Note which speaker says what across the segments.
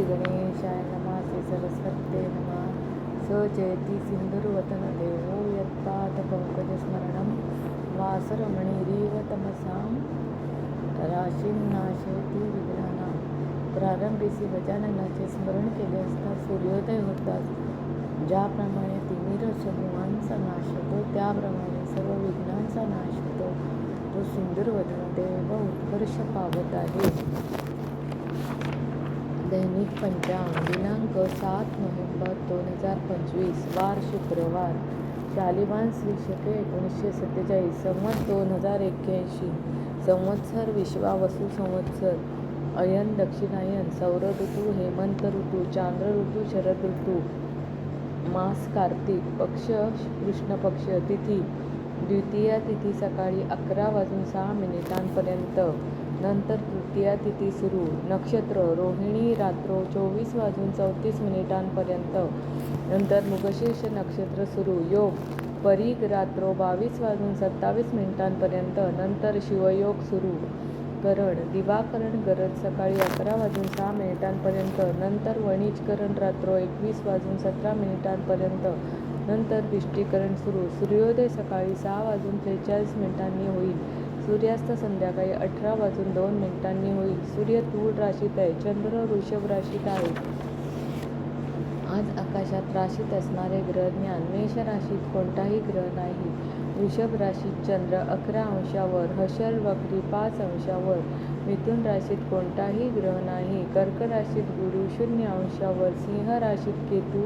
Speaker 1: श्री गणेशाय नमः. श्री सरस्वत्यै नमः. स जयति सिंधुर्वदनदेवो यत्पादपङ्कजस्मरणं वासरमणिरिव तमसां राशीं नाशयति विघ्नानां. प्रारंभीसी गजाननाचे स्मरण केले असता सूर्योदय होताच ज्याप्रमाणे तिमिर समूहांचा नाश होतो त्याप्रमाणे सर्व विघ्नांचा नाश होतो. तो सिंधुर्वदन देव उत्कर्ष पावत आहे. दैनिक पंचांग दिनांक 7 नोव्हेंबर 2025 वार शुक्रवार. शालिवान श्री शके 1947 संवत 2081 संवत्सर विश्वावसु संवत्सर. अयन दक्षिणायन. सौर ऋतू हेमंत ऋतू. चांद्र ऋतू शरद ऋतू. मास कार्तिक. पक्ष कृष्ण पक्ष. तिथी द्वितीया तिथी सकाळी 11:06 पर्यंत. नंतर तृतीया तिथी सुरू. नक्षत्र रोहिणी रात्र 24:34 पर्यंत. नंतर मृगशीर्ष नक्षत्र सुरू. योग परीघ रात्र 22:27 पर्यंत. नंतर शिवयोग सुरू. करण दिवाकरण गरज सकाळी 11:06 पर्यंत. नंतर वणिजकरण रात्र 21:17 पर्यंत. नंतर विष्टीकरण सुरू. सूर्योदय सकाळी 6:43 होईल. सूर्यास्त संध्याकाळी 18:02 होईल. सूर्य तूळ राशीत आहे. चंद्र वृषभ राशीत आहे. आज आकाशात राशीत असणारे ग्रहज्ञान. मेष राशीत कोणताही ग्रह नाही. वृषभ राशीत चंद्र 11 अंशावर. हर्ष वक्री 5 अंशावर. मिथुन राशीत कोणताही ग्रह नाही. कर्क राशीत गुरु 0 अंशावर. सिंह राशीत केतू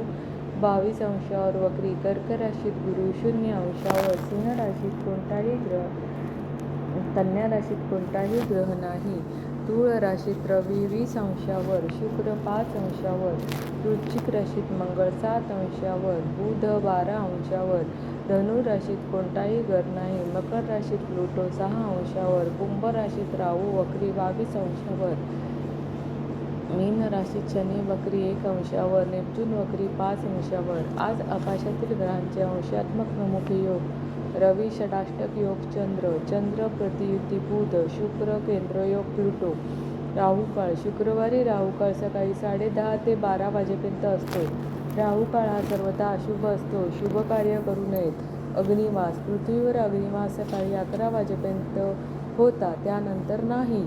Speaker 1: 22 अंशावर वक्री. कर्क राशीत गुरु 0 अंशावर. सिंह राशीत कोणताही ग्रह. कन्या राशीत कोणताही ग्रह नाही. तुळ राशीत रवी 20 अंशावर. शुक्र 5 अंशावर. वृश्चिक राशीत मंगळ 7 अंशावर. बुध 12 अंशावर. धनु राशीत कोणताही ग्रह नाही. मकर राशीत प्लुटो 6 अंशावर. कुंभ राशीत राहू वक्री 22 अंशावर. मीन राशीत शनी वक्री 1 अंशावर. नेपच्यून वक्री 5 अंशावर. आज आकाशातील ग्रहांचे अंशात्मक प्रमुख योग. रवी षडाष्टक योग चंद्र प्रतियुती बुध. शुक्र केंद्रयोग प्लुटो. राहुकाळ शुक्रवारी राहुकाळ सकाळी 10:30 ते 12 वाजेपर्यंत असतो. राहुकाळ हा सर्वथा अशुभ असतो. शुभ कार्य करू नयेत. अग्निवास पृथ्वीवर अग्निवास सकाळी 11 वाजेपर्यंत होता त्यानंतर नाही.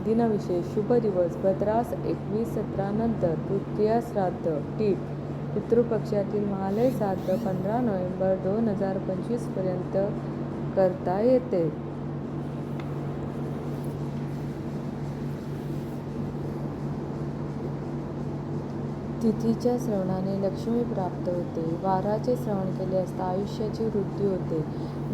Speaker 1: दिनविशेष शुभ दिवस भद्रास 21:17 नंतर. तृतीया श्राद्ध टीप. पितृपक्षातील महालय श्राद्ध 15 नोव्हेंबर 2025 पर्यंत करता येते. तिथीच्या श्रवणाने लक्ष्मी प्राप्त होते. वाराचे श्रवण केले असता आयुष्याची वृद्धी होते.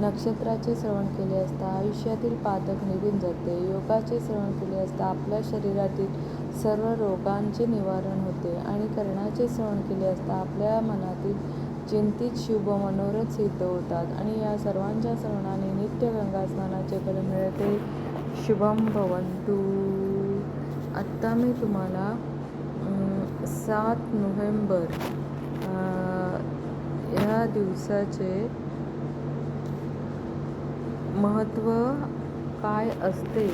Speaker 1: नक्षत्राचे श्रवण केले असता आयुष्यातील पातक निघून जाते. योगाचे श्रवण केले असता आपल्या शरीरातील सर्व रोगांचे निवारण होते. आणि कर्णाचे श्रवण केले असता आपल्या मनातील चिंतित शुभ मनोरथ सिद्ध होतात. आणि या सर्वांच्या श्रवणाने नित्य गंगा स्नानाचे फल मिळते. शुभम भवन्तु. आत्ता मी तुम्हाला 7 नोव्हेंबर ह्या दिवसाचे महत्त्व काय असते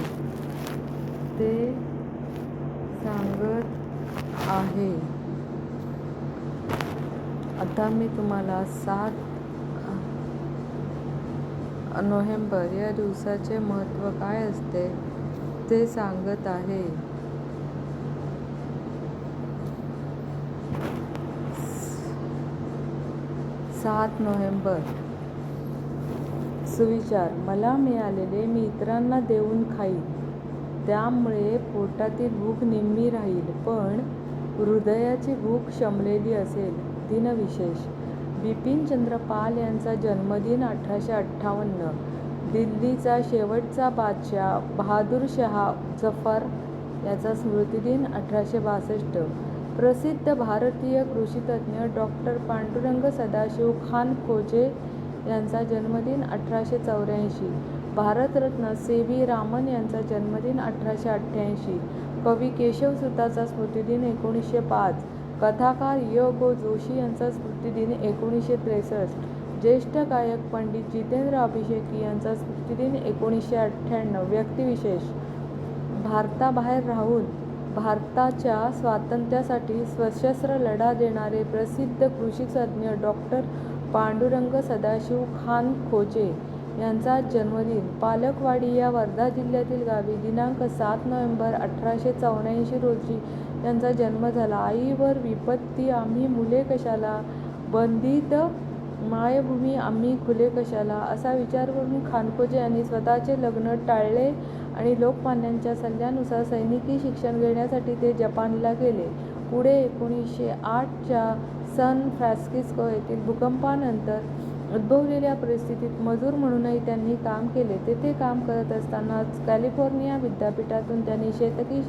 Speaker 1: ते सांगत आहे. आता मी तुम्हाला 7 नोव्हेंबर या दिवसाचे महत्त्व काय असते ते सांगत आहे. 7 नोव्हेंबर. सुविचार. मला मिळालेले मी इतरांना देऊन खाईन. त्यामुळे पोटातील भूक निम्मी राहील पण हृदयाची भूक शमलेली असेल. दिनविशेष. बिपिनचंद्र पाल यांचा जन्मदिन 1858. दिल्लीचा शेवटचा बादशाह बहादूर शाह जफर याचा स्मृतिदिन 1862. प्रसिद्ध भारतीय कृषीतज्ञ डॉक्टर पांडुरंग सदाशिव खानखोजे यांचा जन्मदिन 1884. भारतरत्न सी व्ही रामन यांचा जन्मदिन 1888. कवी केशवसुताचा स्मृतिदिन 1905. कथाकार य गो जोशी यांचा स्मृतिदिन 1963. ज्येष्ठ गायक पंडित जितेंद्र अभिषेकी यांचा स्मृतिदिन 1998. व्यक्तिविशेष. भारताबाहेर राहून भारताच्या स्वातंत्र्यासाठी सशस्त्र लढा देणारे प्रसिद्ध कृषीतज्ञ डॉक्टर पांडुरंग सदाशिव खानखोजे यांचा जन्मदिन. पालकवाडी या वर्धा जिल्ह्यातील गावी दिनांक 7 नोव्हेंबर 1884 रोजी यांचा जन्म झाला. आईवर विपत्ती आम्ही मुले कशाला, बंदित मायभूमी आम्ही खुले कशाला, असा विचार करून खानखोजे यांनी स्वतःचे लग्न टाळले आणि लोकमान्यांच्या सल्ल्यानुसार सैनिकी शिक्षण घेण्यासाठी ते जपानला गेले. पुढे 1908 च्या सान फ्रान्सिस्को येथील भूकंपानंतर उद्भवलेल्या परिस्थितीत मजूर म्हणूनही त्यांनी काम केले. तेथे काम करत असतानाच कॅलिफोर्निया विद्यापीठातून त्यांनी शेतकी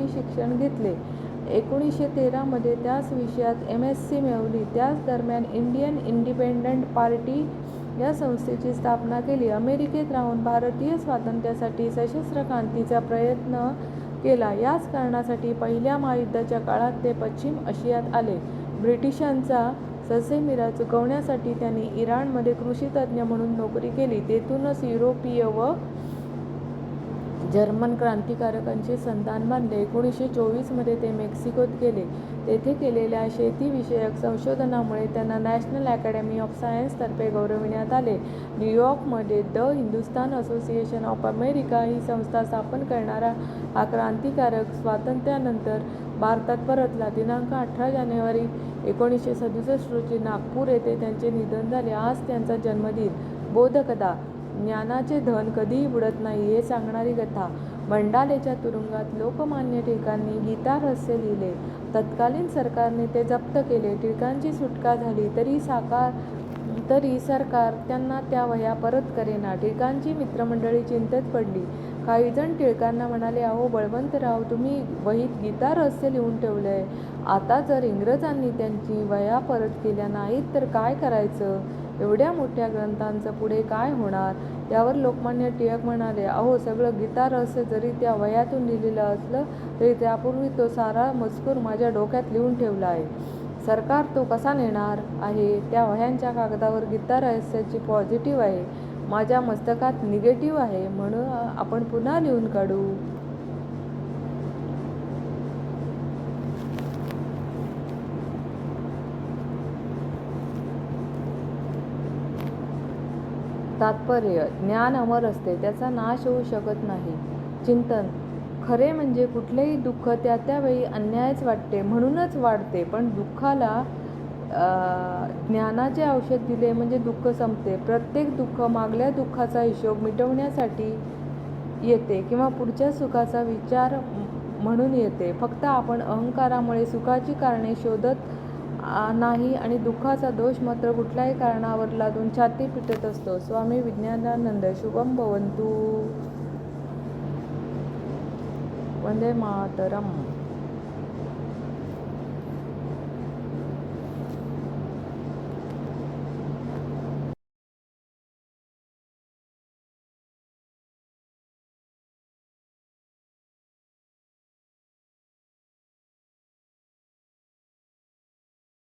Speaker 1: शिक्षण घेतले. 1913 मध्ये त्याच विषयात MSc मिळवली. त्याच दरम्यान इंडियन इंडिपेंडंट पार्टी या संस्थेची स्थापना केली. अमेरिकेत राहून भारतीय स्वातंत्र्यासाठी सशस्त्र क्रांतीचा प्रयत्न केला. याच कारणासाठी पहिल्या महायुद्धाच्या काळात ते पश्चिम आशियात आले. ब्रिटिशांचा ससेमिरा चुकवण्यासाठी त्यांनी इराणमध्ये कृषीतज्ञ म्हणून नोकरी केली. तेथूनच युरोपीय व जर्मन क्रांतिकारकांचे संधान बांधले. 1924 मध्ये ते मेक्सिकोत गेले. तेथे केलेल्या शेतीविषयक संशोधनामुळे त्यांना नॅशनल अकॅडमी ऑफ सायन्स तर्फे गौरविण्यात आले. न्यूयॉर्कमध्ये the Hindustan association of America ही संस्था स्थापन करणारा हा क्रांतिकारक स्वातंत्र्यानंतर भारतात परतला. दिनांक 18 जानेवारी 1967 रोजी नागपूर येथे त्यांचे निधन झाले. आज त्यांचा जन्मदिन. बोधकथा. ज्ञानाचे धन कधीही बुडत नाही हे सांगणारी कथा. मंडालेच्या तुरुंगात लोकमान्य टिळकांनी गीता रहस्य लिहिले. तत्कालीन सरकारने ते जप्त केले. टिळकांची सुटका झाली तरी सरकार त्यांना त्या वह्या परत करेना. टिळकांची मित्रमंडळी चिंतेत पडली. काही जण टिळकांना म्हणाले, अहो बळवंतराव, तुम्ही वहीत गीता रहस्य लिहून ठेवलंय. आता जर इंग्रजांनी त्यांची वह्या परत केल्या नाहीत तर काय करायचं? एवढ्या मोठ्या ग्रंथांचं पुढे काय होणार? यावर लोकमान्य टिळक म्हणाले, अहो, सगळं गीता रहस्य जरी त्या वह्यातून लिहिलेलं असलं तरी त्यापूर्वी तो सारा मजकूर माझ्या डोक्यात लिहून ठेवला आहे. सरकार तो कसा नेणार आहे? त्या वह्यांच्या कागदावर गीता रहस्याची पॉझिटिव्ह आहे, माझ्या मस्तकात निगेटिव्ह आहे. म्हणून आपण पुन्हा लिहून काढू. तात्पर्य: ज्ञान अमर असते, त्याचा नाश होऊ शकत नाही. चिंतन: खरे म्हणजे कुठलेही दुःख त्या त्या वेळी अन्यायच वाटते म्हणूनच वाढते, पण दुःखाला ज्ञानाचे औषध दिले म्हणजे दुःख संपते. प्रत्येक दुःख मागल्या दुःखाचा हिशोब मिटवण्यासाठी येते किंवा पुढच्या सुखाचा विचार म्हणून येते. फक्त आपण अहंकारामुळे सुखाची कारणे शोधत नाही आणि दुःखाचा दोष मात्र कुठल्याही कारणावर लादून छाती पिटत असतो. स्वामी विज्ञानानंद. शुभम भवन्तु. वंदे मातरम.